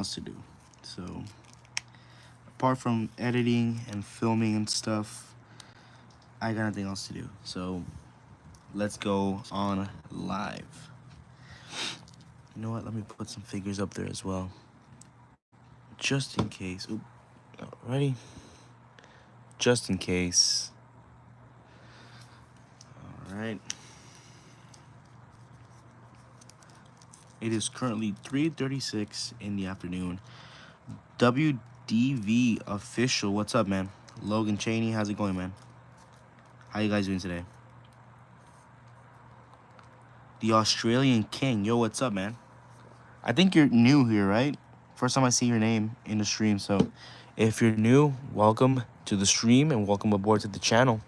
else to do. So apart from editing and filming and stuff, I got nothing else to do. So let's go on live. You know what? Let me put some figures up there as well, just in case. Oop. Ready? Just in case. All right. It is currently 3:36 in the afternoon. WDV official. What's up, man? Logan Cheney, how's it going, man? How you guys doing today? The Australian King. Yo, what's up, man? I think you're new here, right? First time I see your name in the stream. So if you're new, welcome to the stream and welcome aboard to the channel.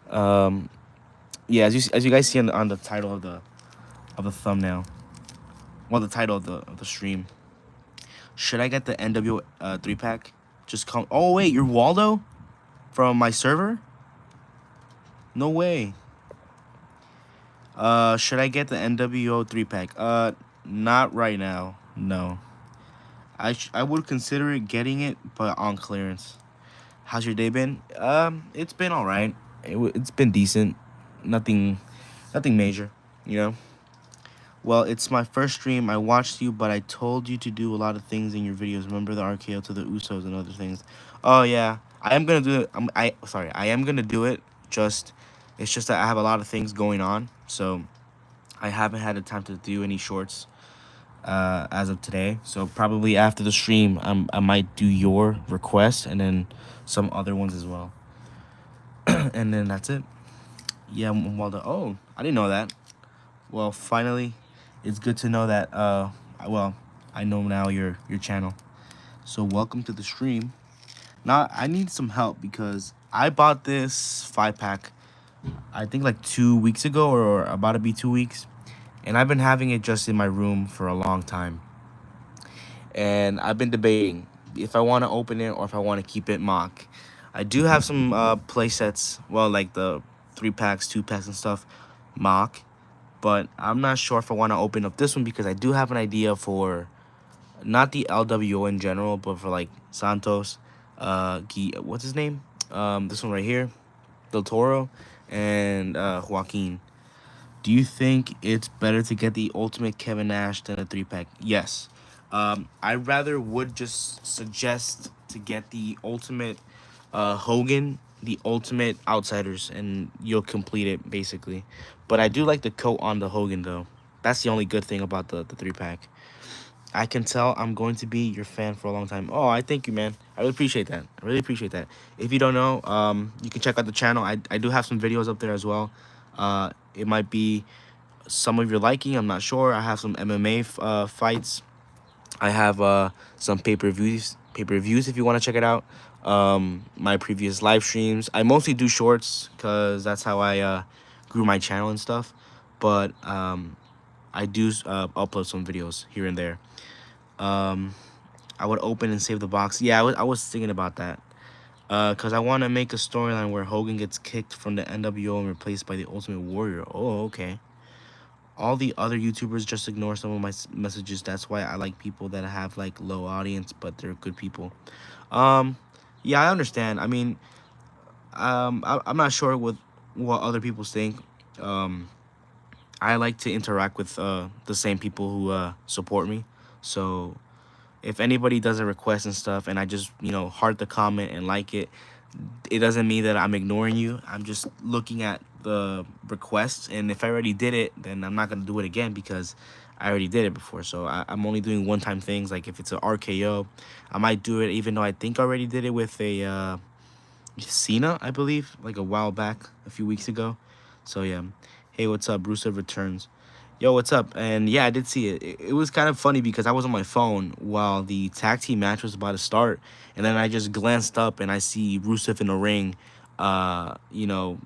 Yeah, as you guys see on the title of the thumbnail, well, the title of the stream. Should I get the NW 3-pack? Just come. Oh wait, you're Waldo from my server? No way. Should I get the NWO 3-pack? Not right now. No. I would consider it getting it, but on clearance. How's your day been? It's been all right. It's been decent. Nothing major, you know. Well, it's my first stream. I watched you, but I told you to do a lot of things in your videos. Remember the RKO to the Usos and other things. Oh yeah, I am gonna do it. I am gonna do it. It's just that I have a lot of things going on, so I haven't had the time to do any shorts as of today. So probably after the stream, I might do your request and then some other ones as well. And then that's it. Yeah, Waldo. Oh, I didn't know that. Well, finally, it's good to know that. Well, I know now your channel. So welcome to the stream. Now I need some help because I bought this 5-pack, I think like 2 weeks ago or about to be 2 weeks, and I've been having it just in my room for a long time. And I've been debating if I want to open it or if I want to keep it mock. I do have some play sets, well, like the 3-packs, 2-packs, and stuff, mock. But I'm not sure if I want to open up this one because I do have an idea for not the LWO in general, but for like Santos, what's his name? This one right here, Del Toro, and Joaquin. Do you think it's better to get the Ultimate Kevin Nash than a 3-pack? Yes. I rather would just suggest to get the Ultimate Hogan, the Ultimate Outsiders, and you'll complete it basically. But I do like the coat on the Hogan though. That's the only good thing about the 3-pack. I can tell I'm going to be your fan for a long time. Oh, I thank you, man. I really appreciate that. I really appreciate that. If you don't know, you can check out the channel. I do have some videos up there as well. It might be some of your liking. I'm not sure. I have some MMA fights. I have some pay-per-views if you want to check it out. My previous live streams. I mostly do shorts because that's how I grew my channel and stuff. But I do upload some videos here and there. I would open and save the box. Yeah, I was thinking about that. Because I want to make a storyline where Hogan gets kicked from the NWO and replaced by the Ultimate Warrior. Oh, okay. All the other YouTubers just ignore some of my messages. That's why I like people that have like low audience, but they're good people. Yeah, I understand. I mean, I'm not sure with what other people think. I like to interact with the same people who support me. So if anybody does a request and stuff, and I just heart the comment and like it, it doesn't mean that I'm ignoring you. I'm just looking at the requests, and if I already did it, then I'm not gonna do it again because I already did it before. So I'm only doing one-time things. Like if it's an RKO, I might do it even though I think I already did it with a Cena, I believe, like a while back, a few weeks ago. So yeah. Hey, what's up? Rusev returns. Yo, what's up? And yeah, I did see it. It was kind of funny because I was on my phone while the tag team match was about to start, and then I just glanced up and I see Rusev in the ring, you know,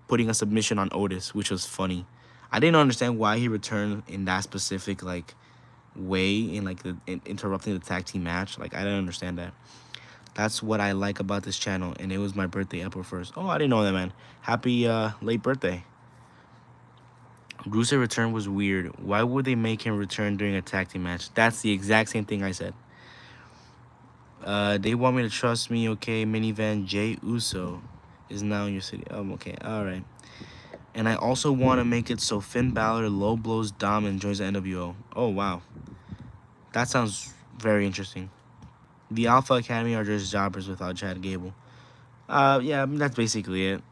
putting a submission on Otis, which was funny. I didn't understand why he returned in that specific like way in like interrupting the tag team match. Like I didn't understand that. That's what I like about this channel, and it was my birthday, April 1st. Oh, I didn't know that, man. Happy late birthday. Rusev return was weird. Why would they make him return during a tag team match? That's the exact same thing I said. They want me to trust me, okay? Minivan Jay Uso is now in your city. Okay, all right. And I also want to make it so Finn Balor low blows Dom and joins the NWO. Oh wow, that sounds very interesting. The Alpha Academy are just jobbers without Chad Gable. Yeah, I mean, that's basically it.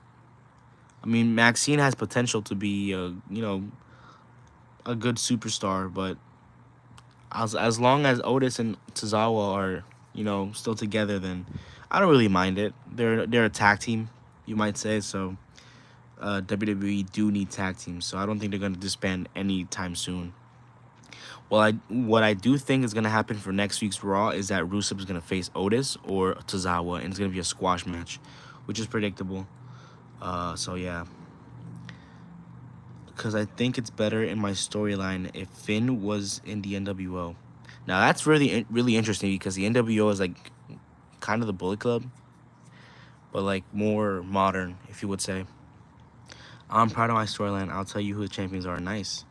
I mean, Maxine has potential to be, a good superstar, but as long as Otis and Tozawa are, still together, then I don't really mind it. They're a tag team, you might say. So WWE do need tag teams, so I don't think they're gonna disband anytime soon. Well, what I do think is gonna happen for next week's Raw is that Rusev is gonna face Otis or Tozawa, and it's gonna be a squash match, which is predictable. So yeah, because I think it's better in my storyline if Finn was in the NWO. Now that's really interesting because the NWO is like kind of the Bullet Club, but like more modern, if you would say. I'm proud of my storyline. I'll tell you who the champions are. Nice.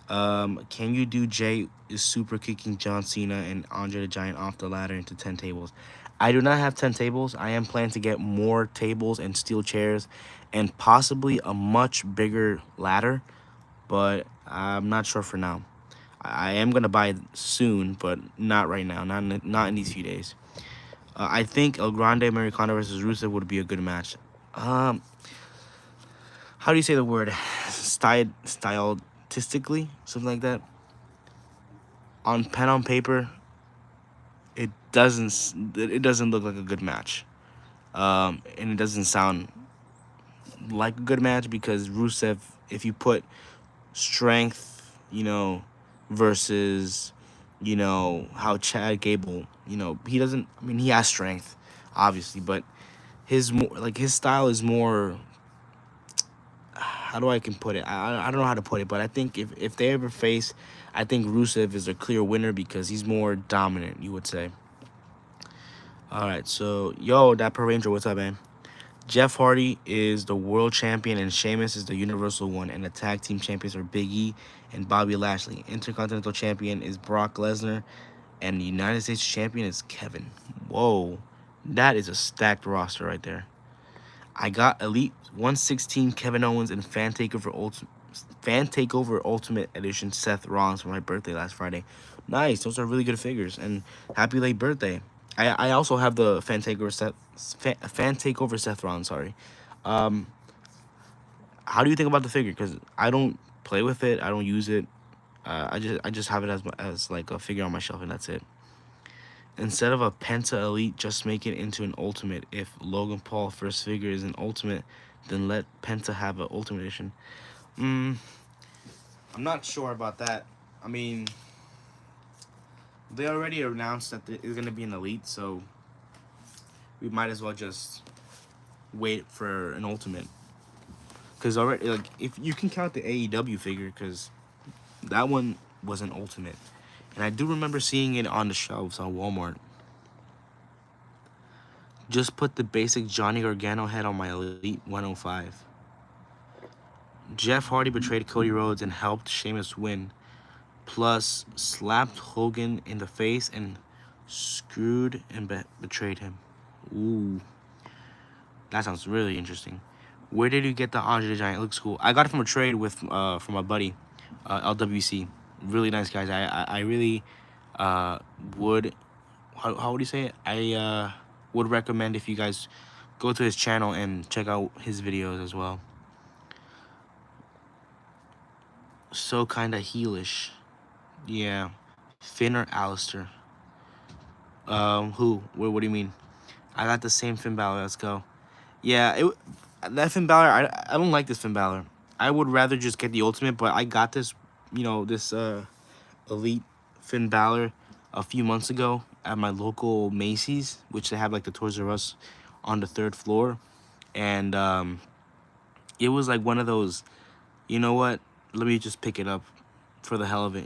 Can you do Jay is super kicking John Cena and Andre the Giant off the ladder into 10 tables? I do not have 10 tables. I am planning to get more tables and steel chairs and possibly a much bigger ladder, but I'm not sure for now. I am going to buy it soon, but not right now, not in these few days. I think El Grande Americano versus Rusev would be a good match. Um, how do you say the word? Stylistically, something like that. On pen on paper, it doesn't look like a good match, and it doesn't sound like a good match because Rusev, if you put strength, versus, how Chad Gable, he doesn't. I mean, he has strength, obviously, but his style is more. How do I can put it? I don't know how to put it, but I think if they ever face, I think Rusev is a clear winner because he's more dominant. You would say. All right, so yo, that Per Ranger, what's up, man? Jeff Hardy is the world champion and Sheamus is the universal one, and the tag team champions are Big E and Bobby Lashley. Intercontinental champion is Brock Lesnar, and the United States champion is Kevin. Whoa, that is a stacked roster right there. I got Elite 116 Kevin Owens and Fan Takeover Ultimate Edition Seth Rollins for my birthday last Friday. Nice, those are really good figures, and happy late birthday. I also have the Fan Takeover Seth Rollins. Sorry. Um, how do you think about the figure? Because I don't play with it. I don't use it. I just have it as like a figure on my shelf, and that's it. Instead of a Penta Elite, just make it into an Ultimate. If Logan Paul first figure is an Ultimate, then let Penta have an Ultimate Edition. Mm, I'm not sure about that. I mean, they already announced that it's gonna be an Elite, so we might as well just wait for an Ultimate. Because already, like, if you can count the AEW figure, because that one was an Ultimate. And I do remember seeing it on the shelves on Walmart. Just put the basic Johnny Gargano head on my Elite 105. Jeff Hardy betrayed Cody Rhodes and helped Sheamus win. Plus, slapped Hogan in the face and screwed and betrayed him. Ooh. That sounds really interesting. Where did you get the Andre the Giant? It looks cool. I got it from a trade with from my buddy, LWC. Really nice guys. I really would. How would you say it? I would recommend if you guys go to his channel and check out his videos as well. So kinda heelish. Yeah. Finn or Alistair? Who? What do you mean? I got the same Finn Balor. Let's go. Yeah, that Finn Balor, I don't like this Finn Balor. I would rather just get the Ultimate, but I got this, this Elite Finn Balor a few months ago at my local Macy's, which they have like the Toys R Us on the 3rd floor. And it was like one of those, you know what, let me just pick it up for the hell of it,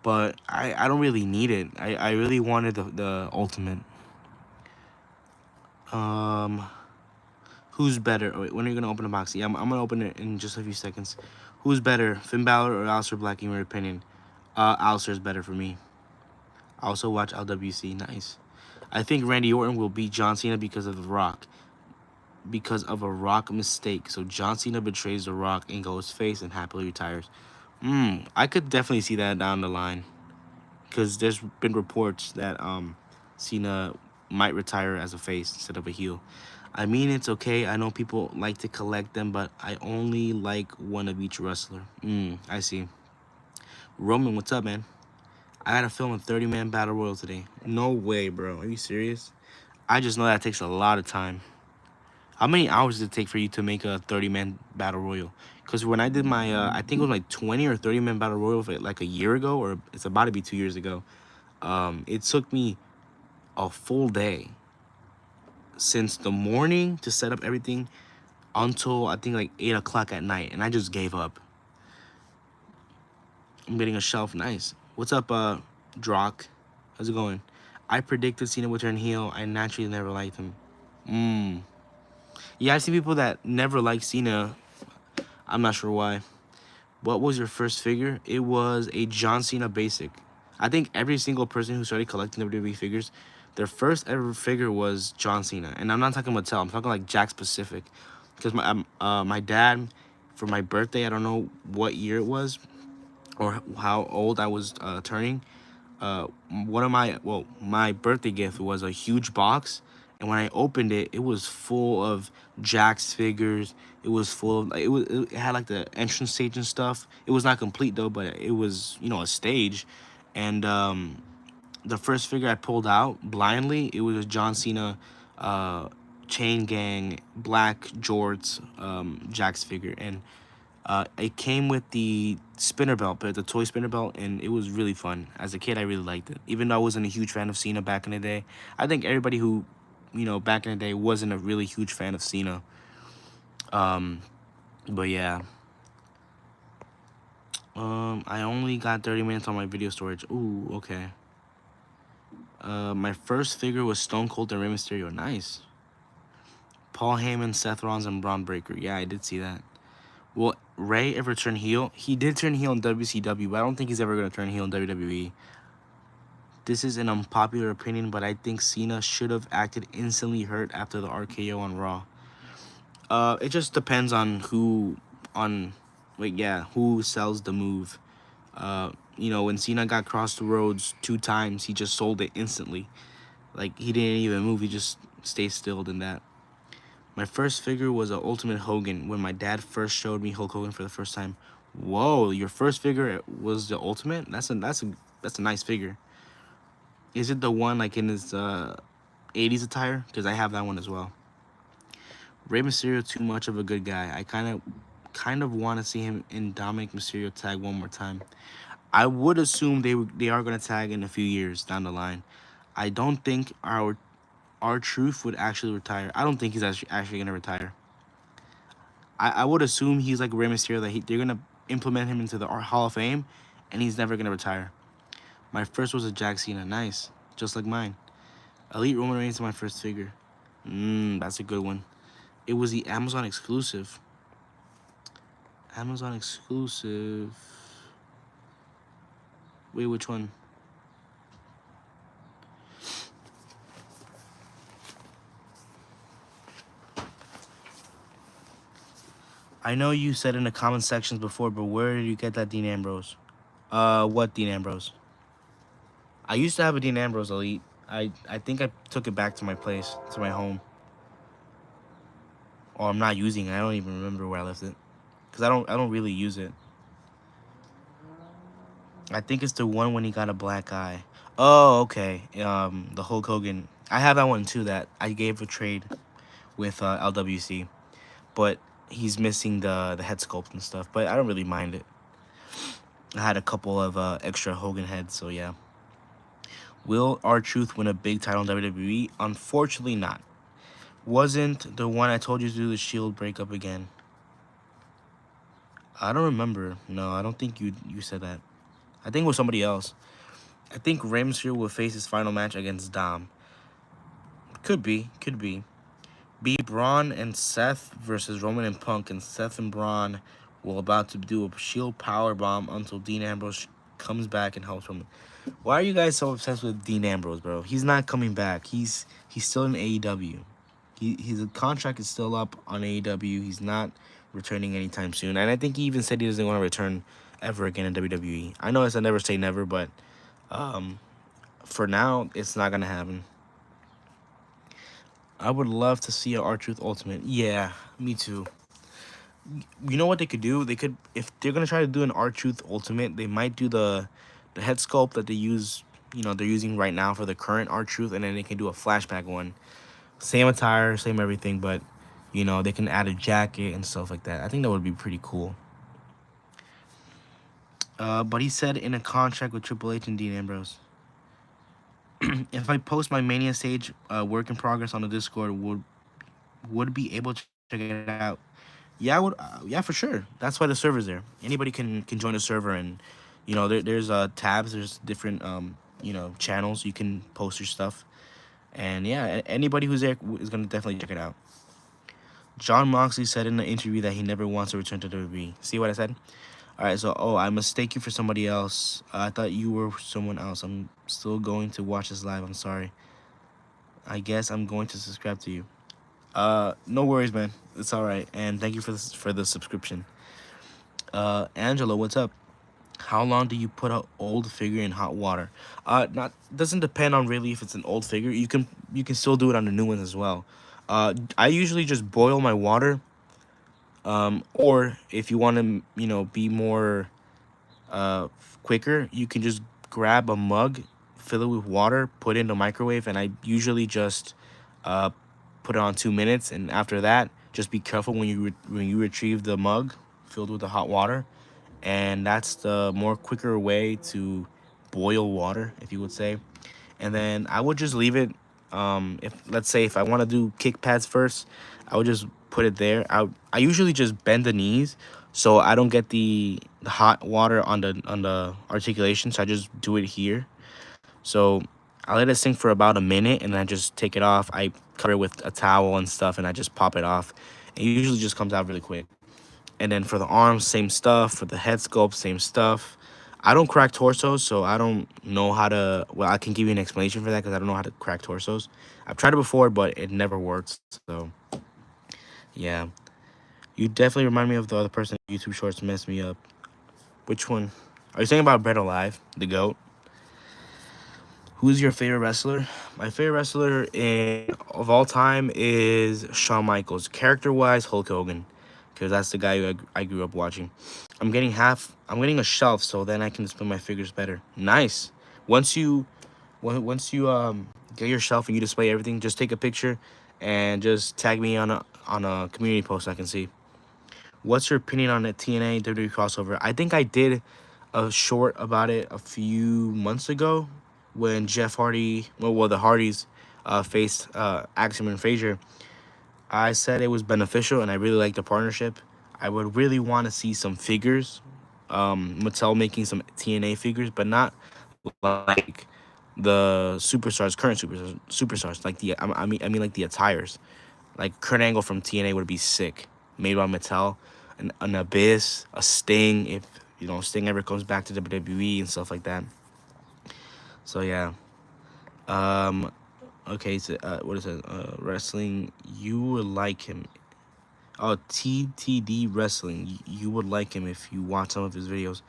But I don't really need it. I really wanted the Ultimate. Who's better? Oh, wait, when are you gonna open the box? Yeah, I'm gonna open it in just a few seconds. Who's better, Finn Balor or Aleister Black in your opinion? Aleister's better for me. I also watch LWC. Nice. I think Randy Orton will beat John Cena because of The Rock. Because of a Rock mistake. So John Cena betrays The Rock and goes face and happily retires. I could definitely see that down the line. Because there's been reports that Cena might retire as a face instead of a heel. I mean, it's okay. I know people like to collect them, but I only like one of each wrestler. I see. Roman, what's up, man? I had to film a 30-man battle royal today. No way, bro. Are you serious? I just know that takes a lot of time. How many hours did it take for you to make a 30-man battle royal? Because when I did my, I think it was like 20 or 30-man battle royal for like a year ago, or it's about to be 2 years ago. It took me a full day since the morning to set up everything until I think like 8 o'clock at night, and I just gave up. I'm getting a shelf. Nice. What's up, Drock? How's it going? I predicted Cena would turn heel. I naturally never liked him. Yeah, I see people that never like Cena. I'm not sure why. What was your first figure? It was a John Cena basic. I think every single person who started collecting WWE figures, their first ever figure was John Cena. And I'm not talking Mattel. I'm talking like Jack specific. Because my dad, for my birthday, I don't know what year it was or how old I was turning. My birthday gift was a huge box, and when I opened it, it was full of Jack's figures. It was full of it had like the entrance stage and stuff. It was not complete though, but it was a stage, and the first figure I pulled out blindly, it was a John Cena, chain gang black jorts, Jack's figure, and it came with the spinner belt, but the toy spinner belt, and it was really fun. As a kid, I really liked it. Even though I wasn't a huge fan of Cena back in the day, I think everybody who, back in the day wasn't a really huge fan of Cena. But yeah. I only got 30 minutes on my video storage. Ooh, okay. My first figure was Stone Cold and Rey Mysterio. Nice. Paul Heyman, Seth Rollins, and Braun Breaker. Yeah, I did see that. Will Ray ever turn heel? He did turn heel in WCW, but I don't think he's ever going to turn heel in WWE. This is an unpopular opinion, but I think Cena should have acted instantly hurt after the RKO on Raw. It just depends on who sells the move. When Cena got crossed the roads 2 times, he just sold it instantly. Like, he didn't even move, he just stayed still in that. My first figure was an Ultimate Hogan when my dad first showed me Hulk Hogan for the first time. Whoa, your first figure was the Ultimate? That's a nice figure. Is it the one like in his 80s attire? Because I have that one as well. Rey Mysterio too much of a good guy. I kind of want to see him in Dominic Mysterio tag one more time. I would assume they are going to tag in a few years down the line. I don't think R-Truth would actually retire. I don't think he's actually going to retire. I would assume he's like Rey Mysterio, that they're going to implement him into the Hall of Fame, and he's never going to retire. My first was a Jack Cena. Nice. Just like mine. Elite Roman Reigns is my first figure. That's a good one. It was the Amazon exclusive. Amazon exclusive. Wait, which one? I know you said in the comment sections before, but where did you get that Dean Ambrose? What Dean Ambrose? I used to have a Dean Ambrose Elite. I think I took it back to my place, to my home. Or I'm not using it. I don't even remember where I left it, cause I don't really use it. I think it's the one when he got a black eye. Oh, okay. The Hulk Hogan. I have that one too. That I gave a trade with LWC, but he's missing the head sculpt and stuff. But I don't really mind it. I had a couple of extra Hogan heads, so yeah. Will R-Truth win a big title in WWE? Unfortunately, not. Wasn't the one I told you to do the Shield breakup again? I don't remember. No, I don't think you said that. I think it was somebody else. I think Rey Mysterio will face his final match against Dom. Could be. Be Braun and Seth versus Roman and Punk, and Seth and Braun Well, about to do a shield power bomb until Dean Ambrose comes back and helps him. Why are you guys so obsessed with Dean Ambrose, bro? He's not coming back. He's still in AEW. His contract is still up on AEW. He's not returning anytime soon. And I think he even said he doesn't want to return ever again in WWE. I know it's a never say never, but um, for now, it's not gonna happen. I would love to see a R-Truth Ultimate. Yeah, me too. You know what they could do? They could, if they're gonna try to do an R-Truth Ultimate, they might do the head sculpt that they use. They're using right now for the current R-Truth, and then they can do a flashback one. Same attire, same everything, but they can add a jacket and stuff like that. I think that would be pretty cool. But he said in a contract with Triple H and Dean Ambrose, if I post my Mania stage work in progress on the Discord, would be able to check it out. Yeah, I would. Yeah, for sure. That's why the server's there. Anybody can join the server, and there's tabs. There's different channels you can post your stuff, and yeah, anybody who's there is gonna definitely check it out. John Moxley said in the interview that he never wants to return to WWE. See what I said? All right, so I mistake you for somebody else. I thought you were someone else. I'm still going to watch this live. I'm sorry. I guess I'm going to subscribe to you. No worries, man. It's all right, and thank you for the subscription. Angela, what's up? How long do you put an old figure in hot water? Not doesn't depend on really if it's an old figure. You can still do it on the new ones as well. I usually just boil my water. Or if you want to, be more quicker, you can just grab a mug, fill it with water, put it in the microwave, and I usually just uh, put it on 2 minutes. And after that, just be careful when you retrieve the mug filled with the hot water, and that's the more quicker way to boil water, if you would say. And then I would just leave it. If let's say if I want to do kick pads first, I would just put it there. I usually just bend the knees so I don't get the hot water on the articulation. So I just do it here. So I let it sink for about a minute, and then I just take it off. I cover it with a towel and stuff, and I just pop it off. It usually just comes out really quick. And then for the arms, same stuff. For the head sculpt, same stuff. I don't crack torsos, so I don't know how to. Well, I can give you an explanation for that because I don't know how to crack torsos. I've tried it before, but it never works. So yeah, you definitely remind me of the other person. YouTube Shorts messed me up. Which one? Are you saying about Bret Alive, the GOAT? Who's your favorite wrestler? My favorite wrestler of all time is Shawn Michaels. Character-wise, Hulk Hogan, because that's the guy who I grew up watching. I'm getting a shelf, so then I can display my figures better. Nice. Once you, get your shelf and you display everything, just take a picture, and just tag me on a community post so I can see. What's your opinion on the TNA WWE crossover? I think I did a short about it a few months ago when Jeff Hardy, the Hardys, faced Axiom and Frazier. I said it was beneficial, and I really like the partnership. I would really want to see some figures, Mattel making some TNA figures, but not like the superstars, current superstars, like I mean like the attires. Like Kurt Angle from TNA would be sick, made by Mattel. An Abyss, a Sting, if Sting ever comes back to WWE and stuff like that. So yeah. Um. Okay. So what is it? Wrestling. You would like him. Oh, TTD Wrestling. You would like him if you watch some of his videos.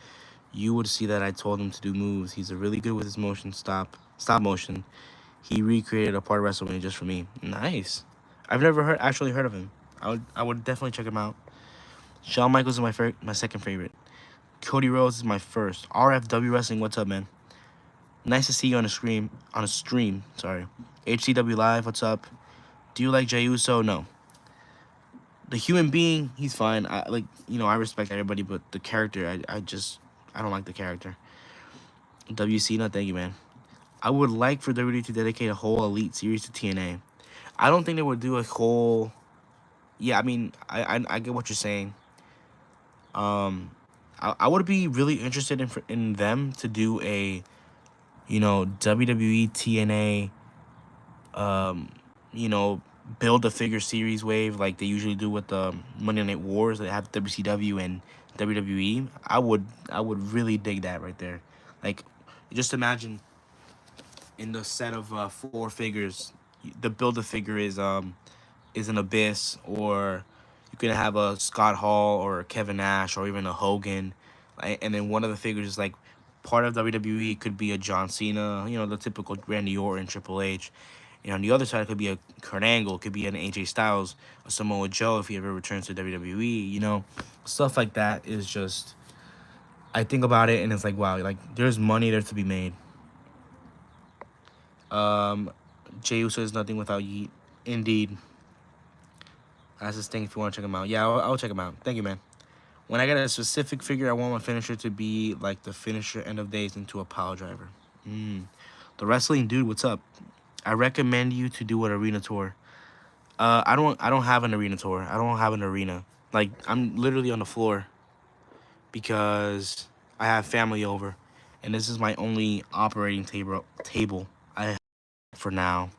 You would see that I told him to do moves. He's really good with his motion stop motion. He recreated a part of WrestleMania just for me. Nice. I've never actually heard of him. I would definitely check him out. Shawn Michaels is my second favorite. Cody Rhodes is my first. RFW Wrestling, what's up, man? Nice to see you on a stream. Sorry. HCW Live, what's up? Do you like Jey Uso? No. The human being, he's fine. I respect everybody, but the character, I don't like the character. WC, no, thank you, man. I would like for WWE to dedicate a whole Elite series to TNA. I don't think they would do a whole. Yeah, I mean, I get what you're saying. I would be really interested in them to do a, WWE TNA, you know, build a figure series wave like they usually do with the Monday Night Wars. They have WCW and WWE, I would really dig that right there. Like, just imagine in the set of four figures, the build a figure is an Abyss, or you could have a Scott Hall or a Kevin Nash or even a Hogan, and then one of the figures is like part of WWE could be a John Cena, the typical Randy Orton, Triple H. On the other side, it could be a Kurt Angle, it could be an AJ Styles, a Samoa Joe if he ever returns to WWE. Stuff like that is just, I think about it and it's like, wow, like there's money there to be made. Um, Jey Uso is nothing without Yeet. Indeed. That's his thing if you want to check him out. Yeah, I'll check him out. Thank you, man. When I get a specific figure, I want my finisher to be like the finisher end of days into a pile driver. The wrestling dude, what's up? I recommend you to do an arena tour. I don't have an arena tour. I don't have an arena. Like, I'm literally on the floor because I have family over, and this is my only operating table I have for now.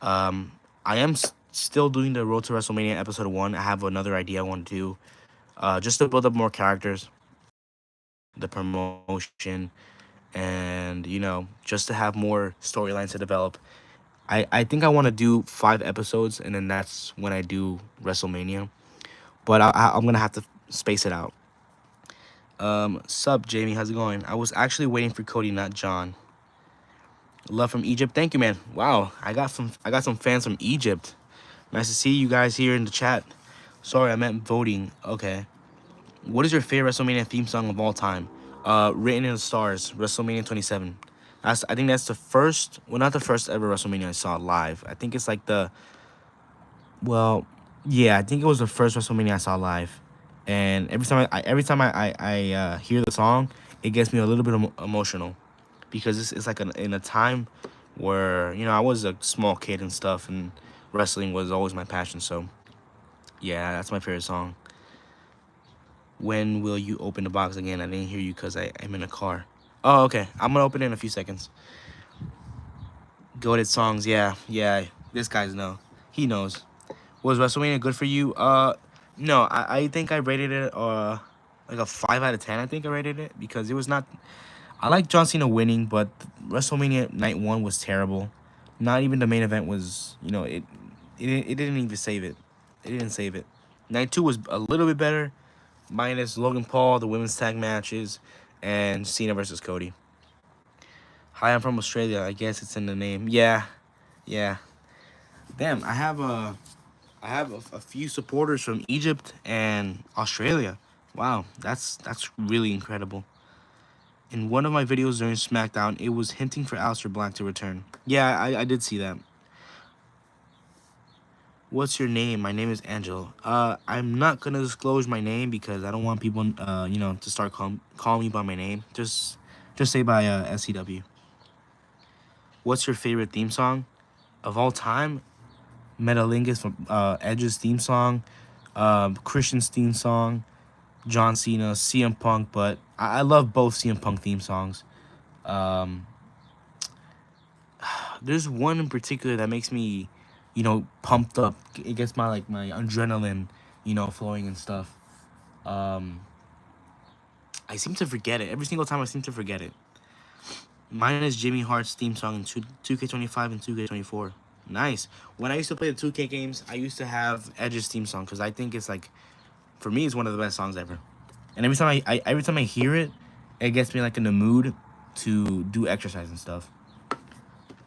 I am still doing the Road to WrestleMania episode 1. I have another idea I want to do, just to build up more characters, the promotion, and just to have more storylines to develop. I think I want to do 5 episodes, and then that's when I do WrestleMania. But I'm gonna have to space it out. Sup, Jamie? How's it going? I was actually waiting for Cody, not John. Love from Egypt. Thank you, man. Wow, I got some fans from Egypt. Nice to see you guys here in the chat. Sorry, I meant voting. Okay. What is your favorite WrestleMania theme song of all time? Written in the Stars, WrestleMania 27. I think that's the first, well, not the first ever WrestleMania I saw live. I think it's like well, yeah, I think it was the first WrestleMania I saw live. And every time I hear the song, it gets me a little bit emotional, because it's like in a time where I was a small kid and stuff, and wrestling was always my passion. So yeah, that's my favorite song. When will you open the box again? I didn't hear you because I'm in a car. Oh, okay. I'm gonna open it in a few seconds. Goated songs, yeah. This guy's he knows. Was WrestleMania good for you? No. I think I rated it like a 5 out of 10. I think I rated it because it was not. I like John Cena winning, but WrestleMania Night 1 was terrible. Not even the main event was. It didn't even save it. It didn't save it. Night 2 was a little bit better, minus Logan Paul, the women's tag matches, and Cena versus Cody. Hi, I'm from Australia. I guess it's in the name. Yeah. Damn, I have a few supporters from Egypt and Australia. Wow, that's really incredible. In one of my videos during SmackDown, it was hinting for Aleister Black to return. Yeah, I did see that. What's your name? My name is Angelo. I'm not gonna disclose my name because I don't want people, to start calling me by my name. Just say by SCW. What's your favorite theme song of all time? Metalingus from Edge's theme song, Christian's theme song, John Cena, CM Punk, but I love both CM Punk theme songs. There's one in particular that makes me, pumped up. It gets my adrenaline, flowing and stuff. I seem to forget it. Every single time I seem to forget it. Mine is Jimmy Hart's theme song in 2K25 and 2K24. Nice. When I used to play the 2K games, I used to have Edge's theme song because I think it's for me, it's one of the best songs ever. And every time I hear it, it gets me in the mood to do exercise and stuff.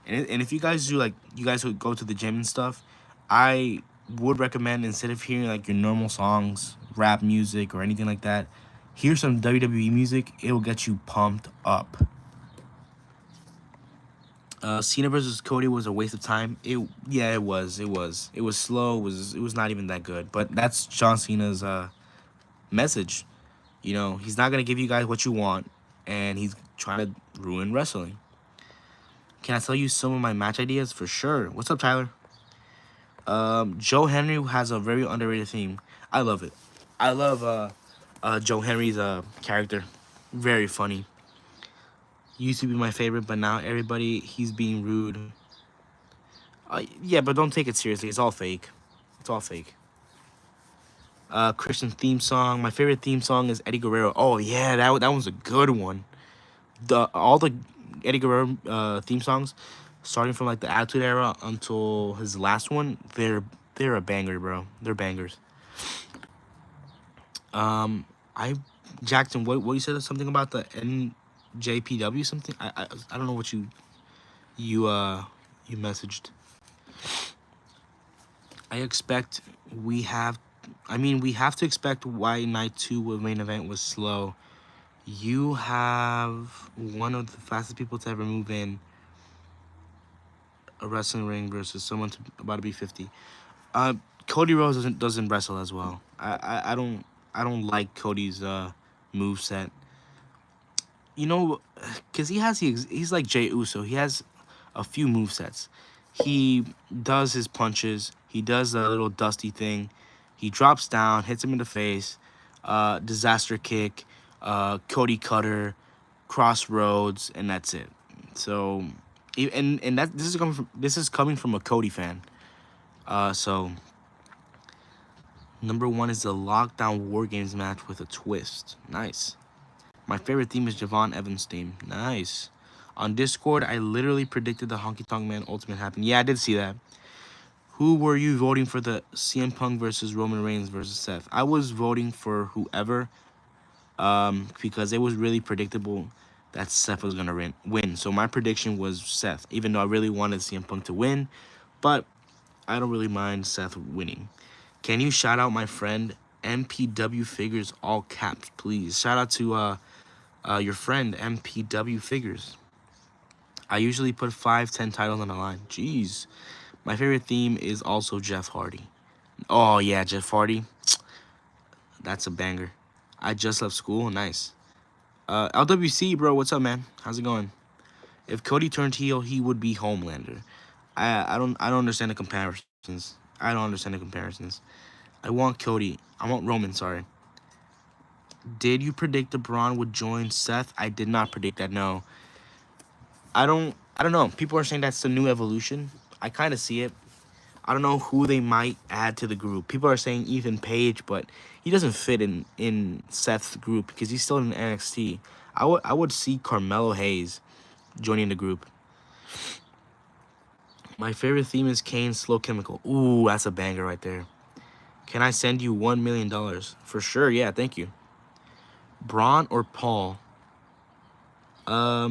And if you guys you guys who go to the gym and stuff, I would recommend, instead of hearing your normal songs, rap music or anything like that, hear some WWE music. It will get you pumped up. Cena versus Cody was a waste of time. It was. It was slow. It was not even that good. But that's John Cena's message. He's not gonna give you guys what you want, and he's trying to ruin wrestling. Can I tell you some of my match ideas? For sure. What's up, Tyler? Joe Henry has a very underrated theme. I love it. I love Joe Henry's character. Very funny. Used to be my favorite, but now he's being rude. Yeah, but don't take it seriously. It's all fake. It's all fake. Christian theme song. My favorite theme song is Eddie Guerrero. Oh yeah, that one's a good one. All the Eddie Guerrero theme songs, starting from like the Attitude Era until his last one, they're a banger, bro. They're bangers. I Jackson, what you said something about the NJPW something? I don't know what you you messaged. I expect we have. I mean, we have to expect why night two with main event was slow. You have one of the fastest people to ever move in a wrestling ring versus someone about to be 50. Uh, Cody Rhodes doesn't wrestle as well. I don't like Cody's move set. You know, cause he's like Jey Uso. He has a few move sets. He does his punches. He does the little dusty thing. He drops down, hits him in the face. Disaster kick, Cody Cutter, Crossroads, and that's it. So, and that this is coming from a Cody fan. So number one is the Lockdown War Games match with a twist. Nice. My favorite theme is Javon Evans' theme. Nice. On Discord, I literally predicted the Honky Tonk Man Ultimate happen. Yeah, I did see that. Who were you voting for the CM Punk versus Roman Reigns versus Seth? I was voting for whoever, because it was really predictable that Seth was gonna win. So my prediction was Seth, even though I really wanted CM Punk to win, but I don't really mind Seth winning. Can you shout out my friend MPW Figures, all caps, please? Shout out to your friend MPW Figures. I usually put 5, 10 titles on the line. Jeez. My favorite theme is also Jeff Hardy. Oh yeah, Jeff Hardy. That's a banger. I just left school. Nice. LWC, bro. What's up, man? How's it going? If Cody turned heel, he would be Homelander. I don't understand the comparisons. I don't understand the comparisons. I want Cody. I want Roman. Sorry. Did you predict that Braun would join Seth? I did not predict that. No. I don't know. People are saying that's the new evolution. I kind of see it. I don't know who they might add to the group. People are saying Ethan Page, but he doesn't fit in Seth's group because he's still in NXT. I would see Carmelo Hayes joining the group. My favorite theme is Kane's Slow Chemical. Ooh, that's a banger right there. Can I send you $1 million? For sure, yeah, thank you. Braun or Paul? I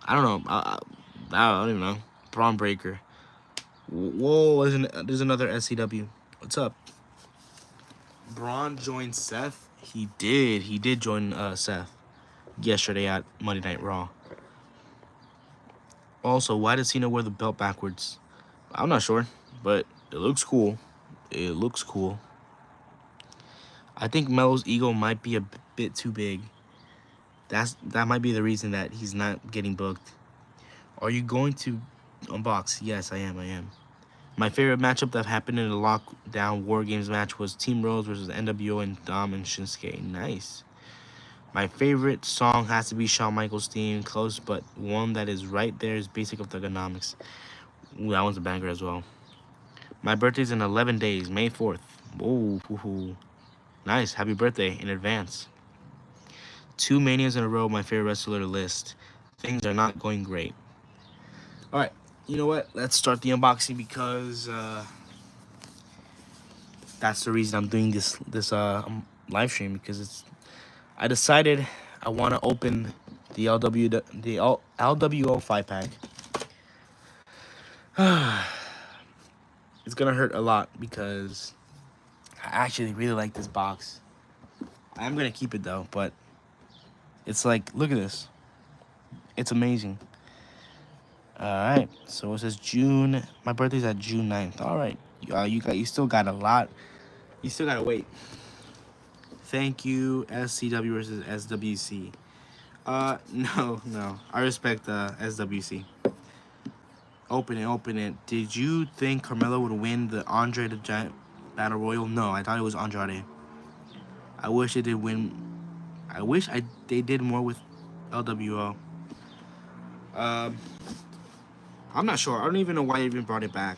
don't know. I don't even know. Braun Breaker. Whoa, there's another SCW. What's up? Braun joined Seth. He did. He did join Seth yesterday at Monday Night Raw. Also, why does Cena wear the belt backwards? I'm not sure, but it looks cool. It looks cool. I think Melo's ego might be a bit too big. That might be the reason that he's not getting booked. Are you going to unbox? Yes, I am. I am. My favorite matchup that happened in the Lockdown War Games match was Team Rose versus NWO and Dom and Shinsuke. Nice. My favorite song has to be Shawn Michaels' theme. Close, but one that is right there is Basic of Thugonomics. Ooh, that one's a banger as well. My birthday's in 11 days, May 4th. Ooh. Nice. Happy birthday in advance. 2 manias in a row, my favorite wrestler list. Things are not going great. All right. You know what? Let's start the unboxing because that's the reason I'm doing this live stream, because I decided I want to open the LWO 5-pack. It's gonna hurt a lot because I actually really like this box. I'm gonna keep it though, but it's like, look at this. It's amazing. All right, so it says June. My birthday's at June 9th. All right, you still got a lot. You still gotta wait. Thank you, SCW versus SWC. No. I respect SWC. Open it. Did you think Carmelo would win the Andre the Giant Battle Royal? No, I thought it was Andrade. I wish they did win. I wish they did more with LWO. I'm not sure. I don't even know why they even brought it back.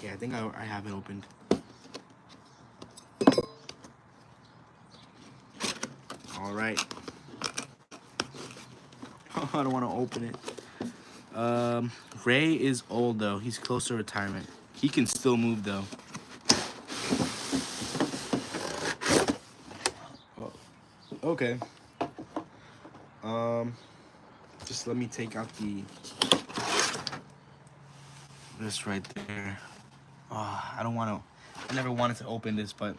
Okay, I think I have it opened. All right. I don't want to open it. Ray is old though. He's close to retirement. He can still move though. Oh, okay. Just let me take out this right there. I don't want to. I never wanted to open this, but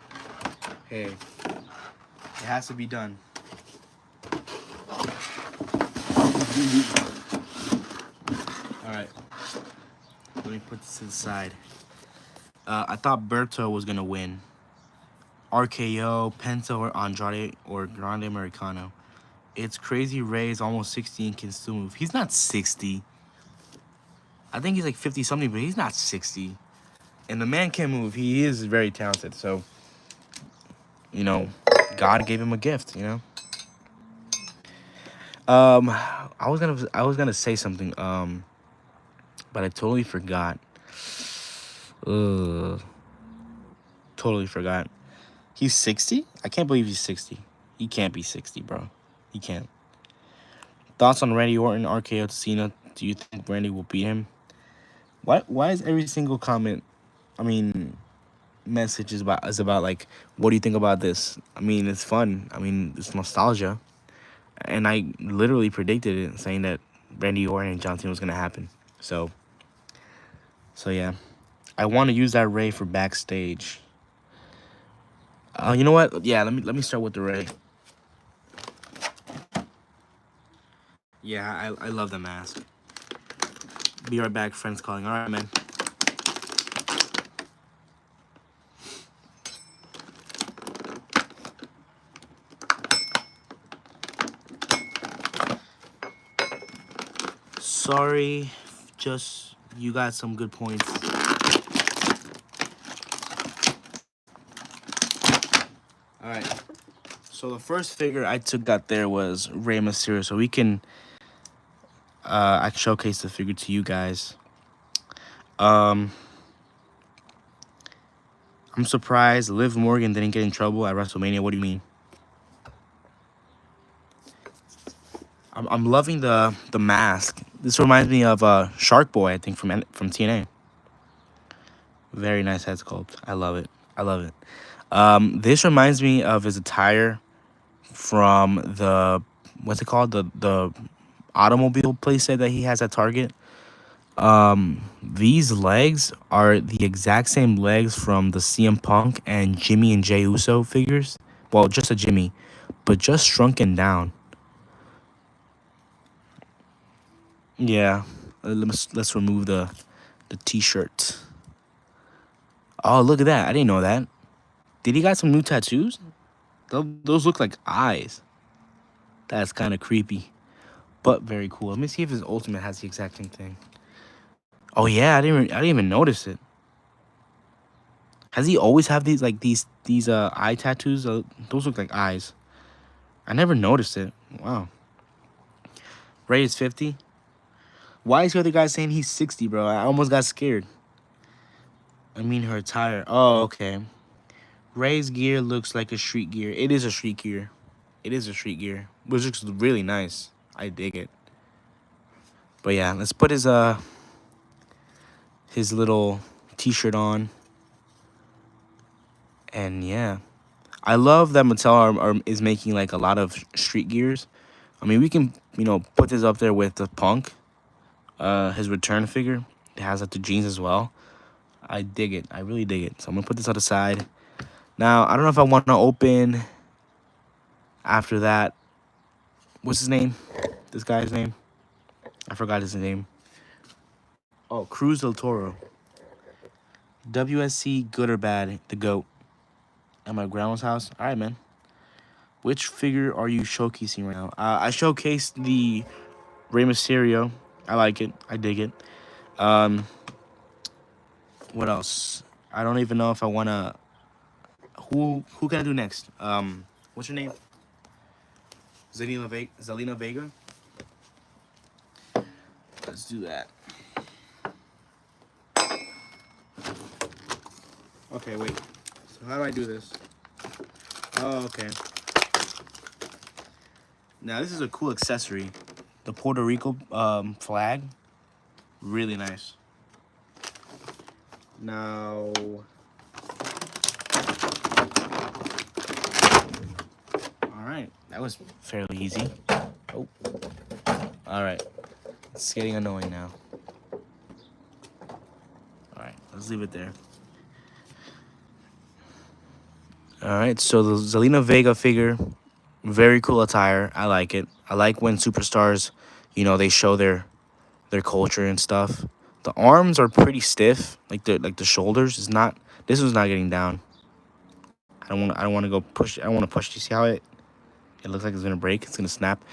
hey, it has to be done. All right. Let me put this to the side. I thought Berto was gonna win. RKO, Penta, or Andrade, or Grande Americano. It's crazy. Ray is almost 60 and can still move. He's not 60. I think he's like 50 something, but he's not 60. And the man can move. He is very talented. So, you know, God gave him a gift. You know. I was gonna say something. But I totally forgot. Totally forgot. He's 60? I can't believe he's 60. He can't be 60, bro. He can't. Thoughts on Randy Orton, RKO to Cena? Do you think Randy will beat him? Why is every single comment, message is about like, what do you think about this? I mean, it's fun. I mean, it's nostalgia. And I literally predicted it, saying that Randy Orton and John Cena was gonna happen. So yeah. I want to use that Ray for backstage. You know what? Yeah, let me start with the Ray. Yeah, I love the mask. Be right back, friends calling. All right, man. Sorry, just you got some good points. All right. So the first figure I took out there was Rey Mysterio. So we can I can showcase the figure to you guys. I'm surprised Liv Morgan didn't get in trouble at WrestleMania. What do you mean? I'm loving the mask. This reminds me of Shark Boy, I think, from TNA. Very nice head sculpt. I love it. I love it. This reminds me of his attire from the, what's it called? The automobile playset that he has at Target. These legs are the exact same legs from the CM Punk and Jimmy and Jey Uso figures. Well, just a Jimmy, but just shrunken down. Yeah, let's remove the t-shirt. Oh, look at that! I didn't know that. Did he got some new tattoos? Those look like eyes. That's kind of creepy, but very cool. Let me see if his ultimate has the exact same thing. Oh yeah, I didn't even notice it. Has he always have these eye tattoos? Those look like eyes. I never noticed it. Wow. Ray is 50. Why is the other guy saying he's 60, bro? I almost got scared. I mean her attire. Oh, okay. Ray's gear looks like a street gear. It is a street gear. It is a street gear, which looks really nice. I dig it. But yeah, let's put his little t-shirt on. And yeah, I love that Mattel is making like a lot of street gears. I mean, we can, put this up there with the Punk, his return figure. It has like the jeans as well. I dig it. I really dig it. So I'm gonna put this on the side. Now, I don't know if I want to open after that. What's his name? This guy's name? I forgot his name. Oh, Cruz Del Toro. WSC, good or bad? The GOAT. At my grandma's house. All right, man. Which figure are you showcasing right now? I showcased the Rey Mysterio. I like it. I dig it. What else? I don't even know if I want to... Who can I do next? What's your name? Zelina Vega? Let's do that. Okay, wait. So how do I do this? Oh, okay. Now this is a cool accessory. The Puerto Rico flag. Really nice. Now, all right, that was fairly easy. Oh, all right, it's getting annoying now. All right, let's leave it there. All right, so the Zelina Vega figure, very cool attire. I like it. I like when superstars, they show their culture and stuff. The arms are pretty stiff, like the shoulders is not. This one's not getting down. I don't want to go push. I don't want to push. You see how it looks like it's gonna break. It's gonna snap.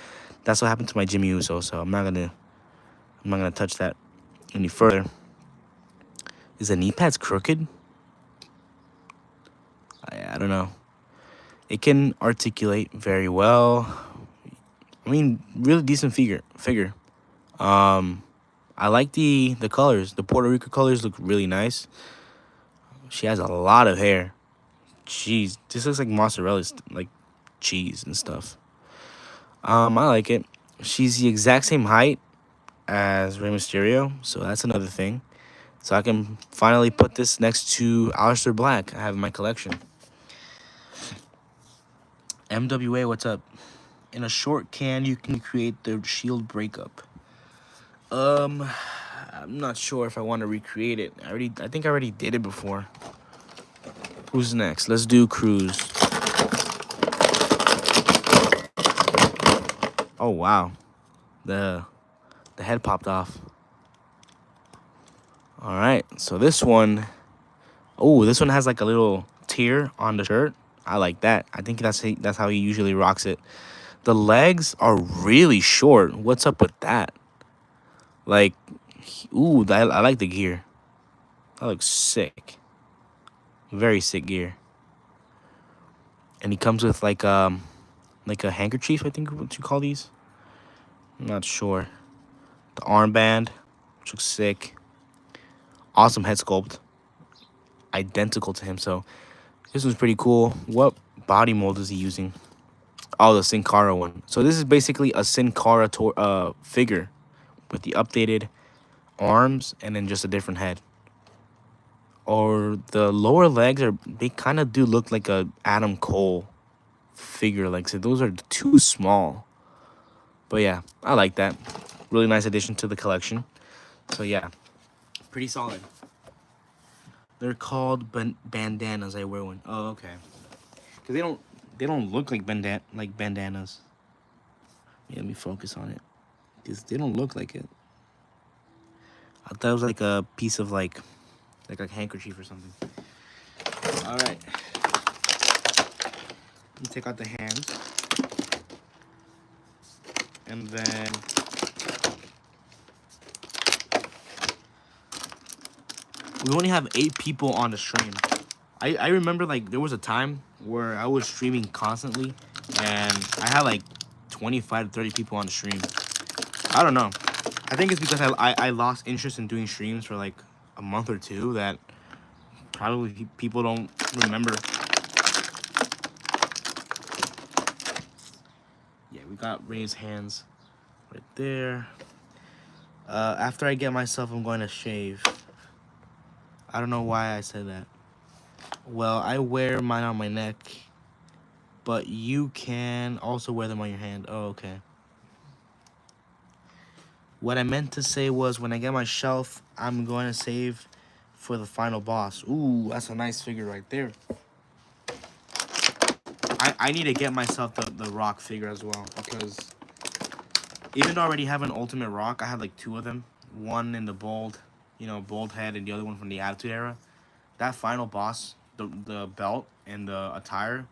That's what happened to my Jimmy Uso. So I'm not gonna touch that any further. Is the knee pads crooked? I don't know. It can articulate very well. I mean, really decent figure. Um, I like the colors. The Puerto Rico colors look really nice. She has a lot of hair. Jeez, this looks like mozzarella, like cheese and stuff. I like it. She's the exact same height as Rey Mysterio, so that's another thing. So I can finally put this next to Aleister Black. I have in my collection. MWA, what's up? In a short can, you can create the shield breakup. I'm not sure if I want to recreate it. I think I already did it before. Who's next? Let's do Cruz. Oh wow, the head popped off. All right, so this one, oh, this one has like a little tear on the shirt. I like that. I think that's how he usually rocks it. The legs are really short. What's up with that? Like, ooh, I like the gear. That looks sick. Very sick gear. And he comes with like a handkerchief, I think what you call these. I'm not sure. The armband, which looks sick. Awesome head sculpt. Identical to him, so this one's pretty cool. What body mold is he using? Oh, the Sin Cara one. So this is basically a Sin Cara figure with the updated arms and then just a different head. Or the lower legs they kind of do look like a Adam Cole figure. Like, so those are too small. But yeah, I like that. Really nice addition to the collection. So yeah, pretty solid. They're called bandanas. I wear one. Oh, okay. Because they don't look like bandanas. Yeah, let me focus on it. Because they don't look like it. I thought it was like a piece of like a handkerchief or something. All right. Let me take out the hands. And then we only have 8 people on the stream. I remember like there was a time where I was streaming constantly and I had like 25 to 30 people on the stream. I don't know. I think it's because I lost interest in doing streams for like a month or two that probably people don't remember. Yeah, we got raised hands right there. After I get myself, I'm going to shave. I don't know why I said that. Well, I wear mine on my neck, but you can also wear them on your hand. Oh, okay. What I meant to say was when I get my shelf, I'm going to save for the final boss. Ooh, that's a nice figure right there. I need to get myself the Rock figure as well because even though I already have an Ultimate Rock, I have like 2 of them. One in the bold head, and the other one from the Attitude Era. That final boss, the belt and the attire,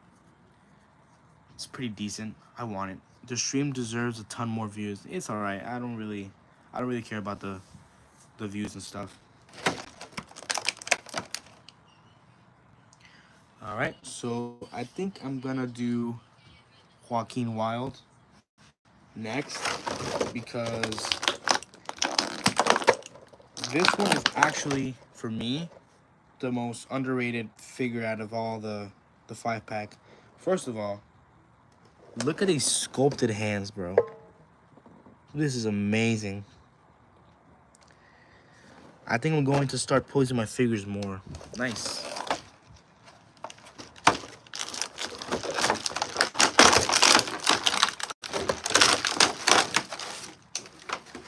it's pretty decent. I want it. The stream deserves a ton more views. It's alright. I don't really care about the views and stuff. Alright, so I think I'm gonna do Joaquin Wilde next because this one is actually, for me, the most underrated figure out of all the 5 pack. First of all, look at these sculpted hands, bro. This is amazing. I think I'm going to start posing my figures more. Nice.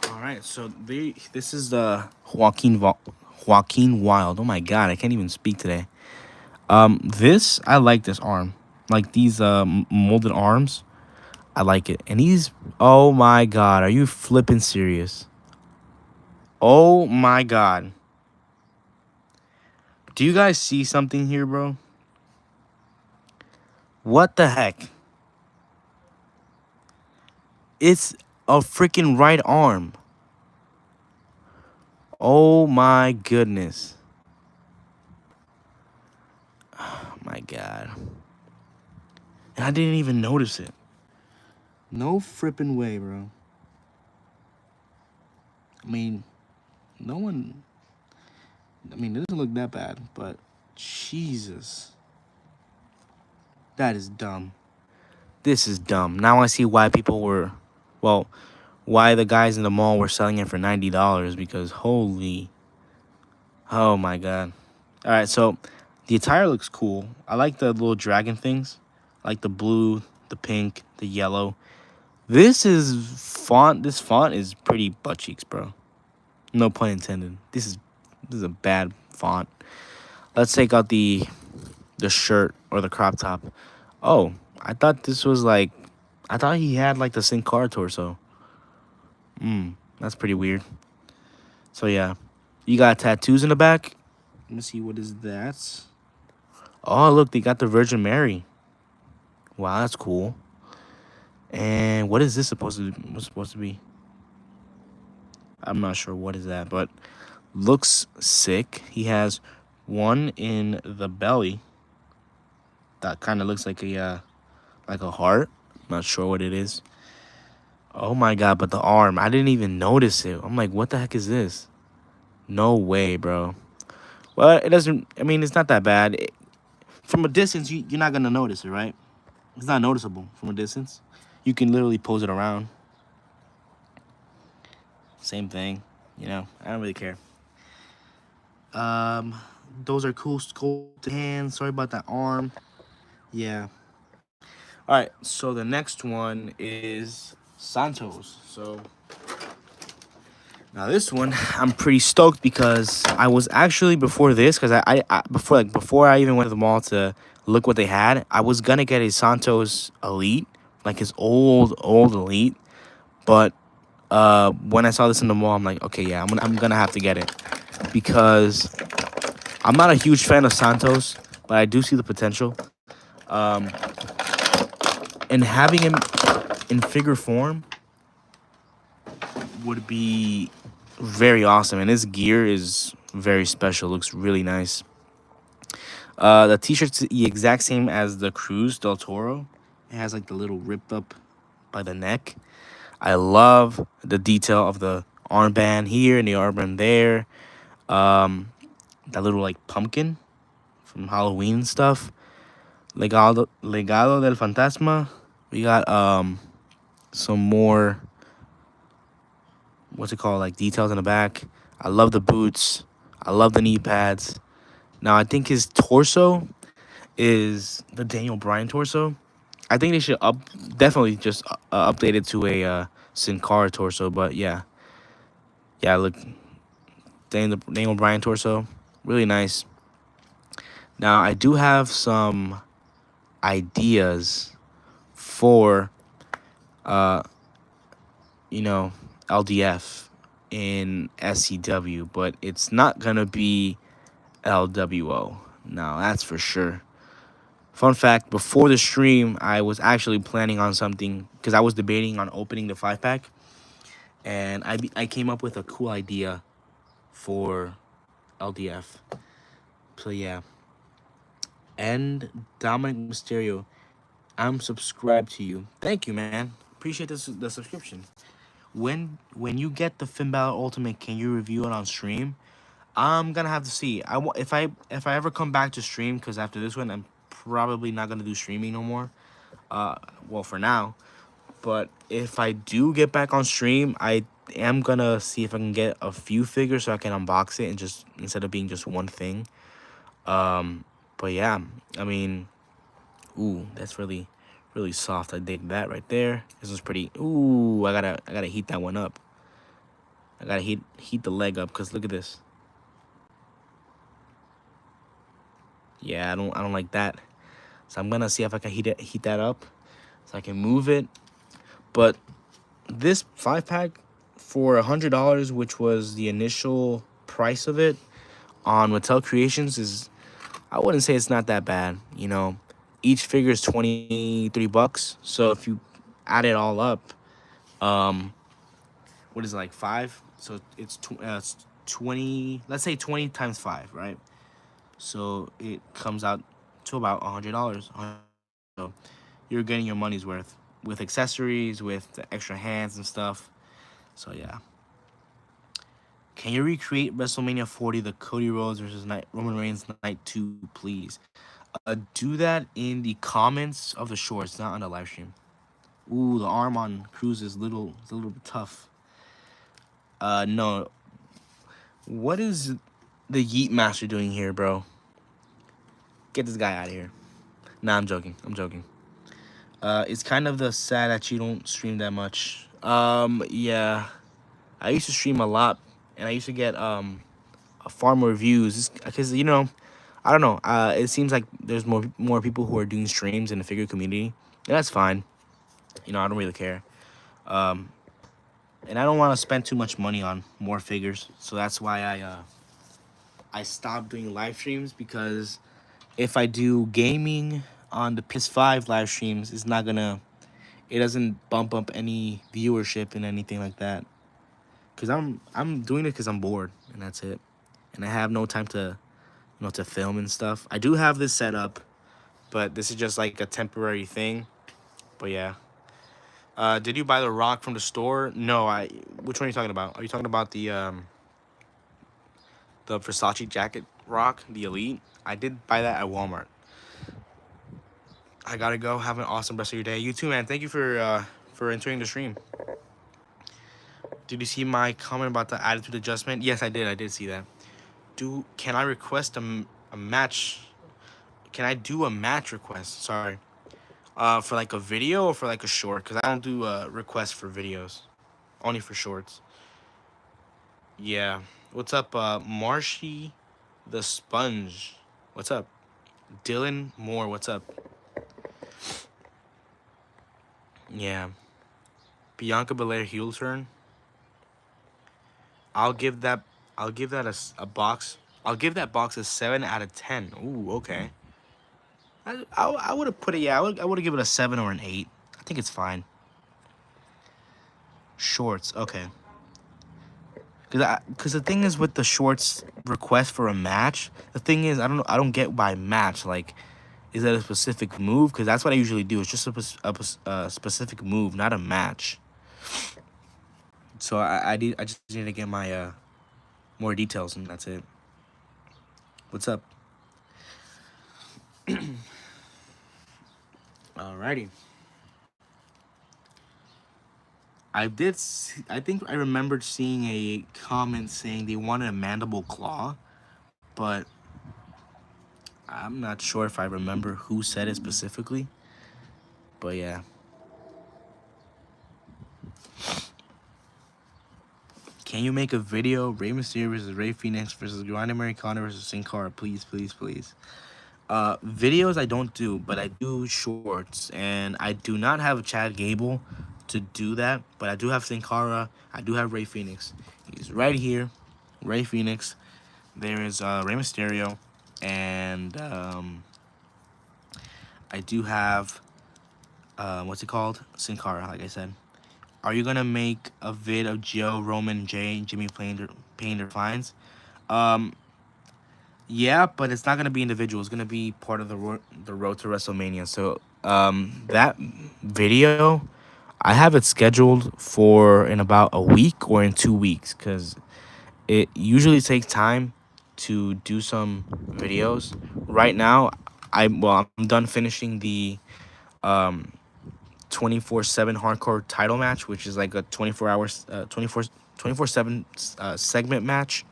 All right, so this is the Joaquin Wilde. Oh my God, I can't even speak today. This I like this arm, like these molded arms. I like it, and he's oh my God, are you flipping serious? Oh my God, do you guys see something here, bro? What the heck? It's a freaking right arm. Oh my goodness. Oh my God. And I didn't even notice it. No frippin' way, bro. I mean, no one. I mean, it doesn't look that bad, but Jesus. That is dumb. This is dumb. Now I see why people were. Well, why the guys in the mall were selling it for $90 because holy. Oh my God. All right, so the attire looks cool. I like the little dragon things. I like the blue, the pink, the yellow. This font is pretty butt cheeks, bro. No pun intended. This is a bad font. Let's take out the shirt or the crop top. Oh, I thought this was like I thought he had like the Sin Cara torso. That's pretty weird. So yeah. You got tattoos in the back? Let me see, what is that? Oh, look, they got the Virgin Mary. Wow, that's cool. And what is this supposed to be? I'm not sure what is that, but looks sick. He has one in the belly that kind of looks like a heart. Not sure what it is. Oh my God, but the arm, I didn't even notice it. I'm like, what the heck is this? No way, bro. Well, it doesn't, I mean, it's not that bad. From a distance, you're not going to notice it, right? It's not noticeable from a distance. You can literally pose it around. Same thing, I don't really care. Those are cool sculpted hands. Sorry about that arm. Yeah. All right, so the next one is Santos. So now this one, I'm pretty stoked because I was actually before this, because before I even went to the mall to look what they had, I was gonna get a Santos Elite, like his old Elite, but when I saw this in the mall, I'm like, okay, yeah, I'm gonna have to get it because I'm not a huge fan of Santos, but I do see the potential. And having him in figure form would be very awesome. And his gear is very special. Looks really nice. The t-shirt's the exact same as the Cruz Del Toro. It has like the little ripped up by the neck. I love the detail of the armband here and the armband there. That little like pumpkin from Halloween stuff. Legado del Fantasma. We got some more, what's it called, like details in the back. I love the boots. I love the knee pads. Now I think his torso is the Daniel Bryan torso. I think they should definitely just update it to a Sin Cara torso. But yeah, look, Daniel Bryan torso, really nice. Now I do have some ideas for LDF in SCW, but it's not gonna be LWO. No, that's for sure. Fun fact, before the stream, I was actually planning on something because I was debating on opening the 5 pack, and I came up with a cool idea for LDF. So yeah. And Dominic Mysterio, I'm subscribed to you. Thank you, man. Appreciate the subscription. When you get the Finn Balor Ultimate, can you review it on stream? I'm gonna have to see. If I ever come back to stream, because after this one, I'm probably not gonna do streaming no more. Uh, well, for now. But if I do get back on stream, I am gonna see if I can get a few figures so I can unbox it and just instead of being just one thing. Um, but yeah, I mean, ooh, that's really, really soft. I dig that right there. This is pretty. Ooh, I gotta heat that one up. I gotta heat the leg up because look at this. Yeah, I don't like that. So I'm gonna see if I can heat that up, so I can move it. But this 5 pack for $100, which was the initial price of it on Mattel Creations, is I wouldn't say it's not that bad. You know, each figure is 23 bucks. So if you add it all up, um, what is it, like five? So it's 20. Let's say 20 times five, right? So it comes out to about $100. So you're getting your money's worth with accessories, with the extra hands and stuff. So yeah. Can you recreate WrestleMania 40, the Cody Rhodes versus Roman Reigns night 2, please? Do that in the comments of the shorts, not on the live stream. Ooh, the arm on Cruz is a little bit tough. No. What is the Yeet Master doing here, bro? Get this guy out of here. Nah, I'm joking. I'm joking. It's kind of the sad that you don't stream that much. Yeah. I used to stream a lot, and I used to get far more views because you know, I don't know. It seems like there's more people who are doing streams in the figure community, and that's fine. You know, I don't really care. Um, and I don't want to spend too much money on more figures, so that's why I stopped doing live streams because if I do gaming on the PS5 live streams, it doesn't bump up any viewership and anything like that. Cause I'm doing it because I'm bored and that's it, and I have no time to to film and stuff. I do have this set up, but this is just like a temporary thing. But yeah. Did you buy the rock from the store? No, I. Which one are you talking about? Are you talking about the Versace jacket rock, the Elite? I did buy that at Walmart. I gotta go. Have an awesome rest of your day. You too, man. Thank you for entering the stream. Did you see my comment about the attitude adjustment? Yes, I did. I did see that. Can I request a match? Can I do a match request? Sorry. For like a video or for like a short? Because I don't do requests for videos. Only for shorts. Yeah. What's up, Marshy the Sponge? What's up? Dylan Moore, what's up? Yeah. Bianca Belair heel turn. I'll give that a box. I'll give that box a 7 out of 10. Ooh, okay. I would have put it, yeah, I would have given it a 7 or an 8. I think it's fine. Shorts, okay. Cause the thing is with the shorts request for a match, the thing is I don't get why match. Like, is that a specific move? Cause that's what I usually do. It's just a specific move, not a match. So I just need to get my more details and that's it. What's up? Alrighty. I think I remembered seeing a comment saying they wanted a mandible claw, but I'm not sure if I remember who said it specifically. But yeah. Can you make a video? Rey Mysterio versus Rey Fenix versus Grande Americana versus Sin Cara. Please, please, please. Videos I don't do, but I do shorts. And I do not have Chad Gable to do that. But I do have Sin Cara. I do have Rey Fenix. He's right here. Rey Fenix. There is Rey Mysterio. And I do have, what's it called? Sin Cara, like I said. Are you gonna make a vid of Joe, Roman, Jay, and Jimmy paying their fines? Yeah, but it's not gonna be individual. It's gonna be part of the road to WrestleMania. So that video, I have it scheduled for in about a week or in 2 weeks, because it usually takes time to do some videos. Right now, I'm done finishing the um 24/7 hardcore title match, which is like a 24 hours 24/7 segment match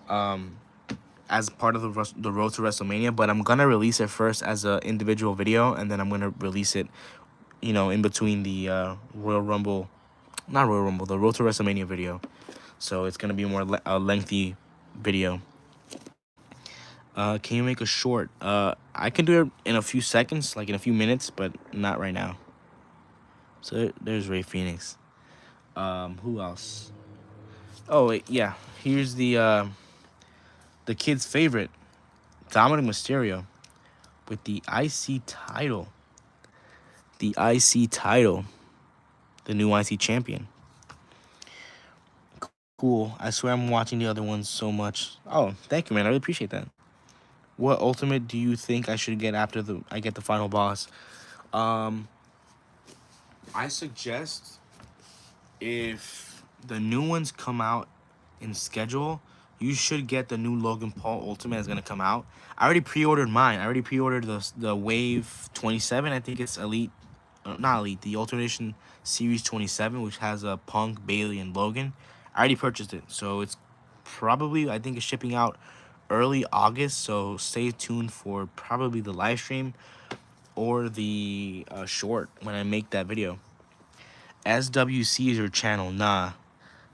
as part of the road to WrestleMania. But I'm gonna release it first as an individual video, and then I'm gonna release it, in between the Royal Rumble, not Royal Rumble, the Road to WrestleMania video. So it's gonna be more a lengthy video. Can you make a short? I can do it in a few seconds, like in a few minutes, but not right now. So there's Ray Phoenix. Who else? Oh wait, yeah. Here's the kid's favorite, Dominic Mysterio, with the IC title. The IC title, the new IC champion. Cool. I swear I'm watching the other ones so much. Oh, thank you, man. I really appreciate that. What ultimate do you think I should get after I get the final boss? I suggest, if the new ones come out in schedule, you should get the new Logan Paul ultimate that's gonna come out. I already pre-ordered mine. I already pre-ordered the Wave 27. I think it's Elite, not Elite, the Ultimate Edition Series 27, which has a Punk, Bailey, and Logan. I already purchased it, so it's probably, I think it's shipping out early August. So stay tuned for probably the live stream or the short when I make that video. SWC is your channel? Nah,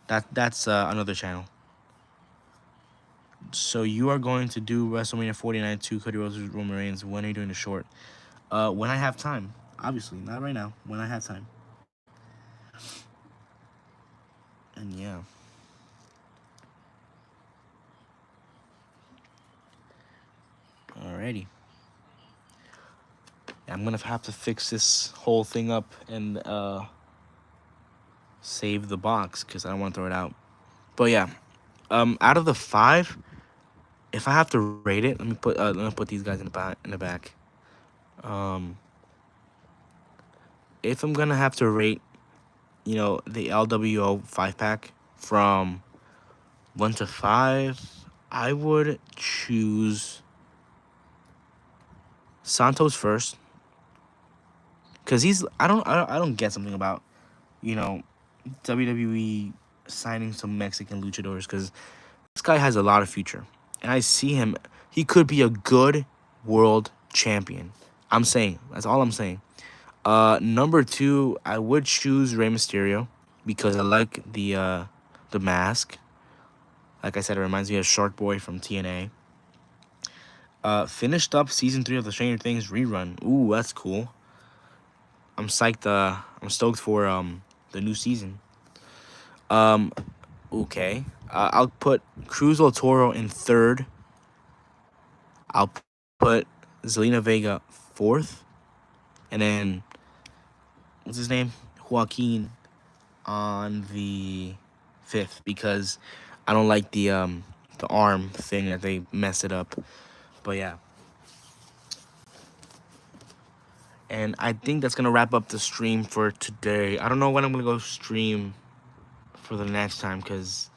that's another channel. So you are going to do WrestleMania 49 2, Cody Rhodes versus Roman Reigns. When are you doing the short? When I have time. Obviously, not right now. When I have time. And yeah. Alrighty. I'm gonna have to fix this whole thing up and save the box because I don't want to throw it out. But yeah, out of the 5, if I have to rate it, let me put these guys in the back. If I'm gonna have to rate, the LWO 5-pack from 1 to 5, I would choose Santos first, cause I don't get something about, WWE signing some Mexican luchadors, cause this guy has a lot of future, and I see him. He could be a good world champion. I'm saying, that's all I'm saying. Number 2, I would choose Rey Mysterio because I like the mask. Like I said, it reminds me of Shark Boy from TNA. Finished up season 3 of the Stranger Things rerun. Ooh, that's cool. I'm psyched. I'm stoked for the new season. Okay. I'll put Cruz Del Toro in 3rd. I'll put Zelina Vega 4th, and then what's his name? Joaquin on the 5th, because I don't like the arm thing that they messed it up. But yeah. And I think that's gonna wrap up the stream for today. I don't know when I'm gonna go stream for the next time, because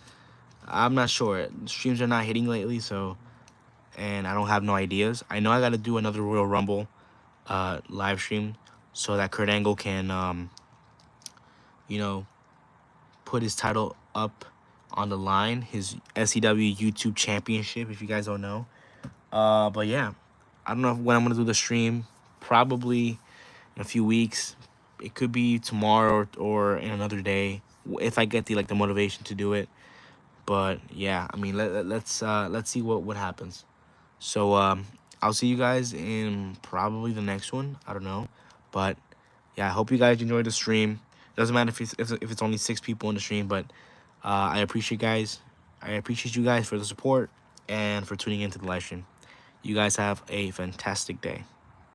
I'm not sure. Streams are not hitting lately, so, and I don't have no ideas. I know I gotta do another Royal Rumble live stream so that Kurt Angle can put his title up on the line, his SCW YouTube championship, if you guys don't know. But yeah, I don't know when I'm gonna do the stream. Probably in a few weeks. It could be tomorrow or in another day if I get the motivation to do it. But yeah, I mean, let's see what happens. So I'll see you guys in probably the next one. I don't know, but yeah, I hope you guys enjoyed the stream. Doesn't matter if it's only 6 people in the stream, but I appreciate you guys for the support and for tuning into the live stream. You guys have a fantastic day.